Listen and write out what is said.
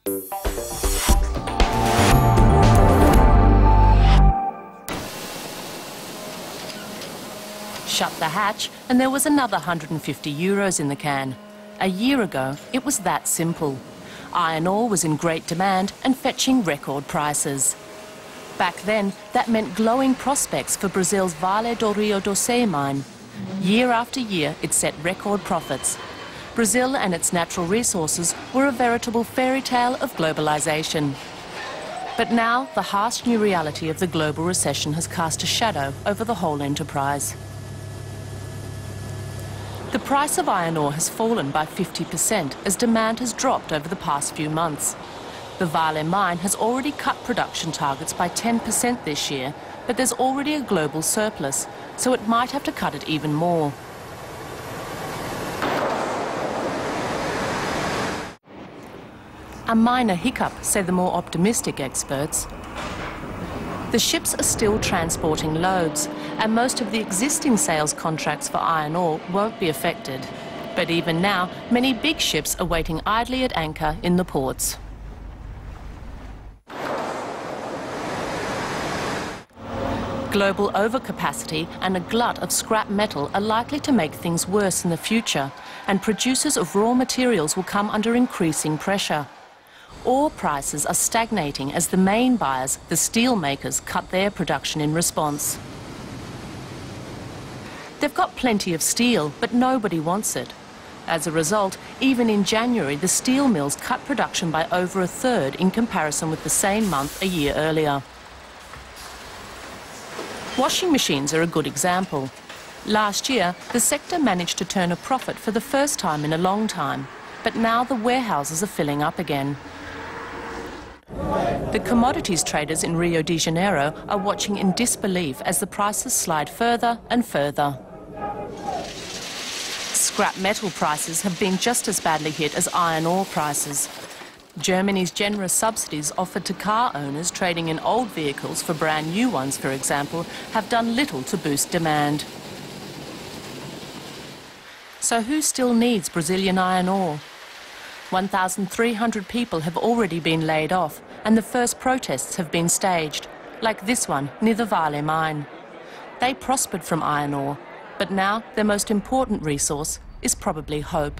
Shut the hatch and there was another €150 in the can. A year ago, it was that simple. Iron ore was in great demand and fetching record prices. Back then, that meant glowing prospects for Brazil's Vale do Rio Doce mine. Year after year, it set record profits. Brazil and its natural resources were a veritable fairy tale of globalization. But now, the harsh new reality of the global recession has cast a shadow over the whole enterprise. The price of iron ore has fallen by 50% as demand has dropped over the past few months. The Vale mine has already cut production targets by 10% this year, but there's already a global surplus, so it might have to cut it even more. A minor hiccup, say the more optimistic experts. The ships are still transporting loads, and most of the existing sales contracts for iron ore won't be affected. But even now, many big ships are waiting idly at anchor in the ports. Global overcapacity and a glut of scrap metal are likely to make things worse in the future, and producers of raw materials will come under increasing pressure. Ore prices are stagnating as the main buyers, the steel makers, cut their production in response. They've got plenty of steel, but nobody wants it. As a result, even in January, the steel mills cut production by over a third in comparison with the same month a year earlier. Washing machines are a good example. Last year, the sector managed to turn a profit for the first time in a long time, but now the warehouses are filling up again. The commodities traders in Rio de Janeiro are watching in disbelief as the prices slide further and further. Scrap metal prices have been just as badly hit as iron ore prices. Germany's generous subsidies offered to car owners trading in old vehicles for brand new ones, for example, have done little to boost demand. So who still needs Brazilian iron ore? 1,300 people have already been laid off, and the first protests have been staged, like this one near the Vale mine. They prospered from iron ore, but now their most important resource is probably hope.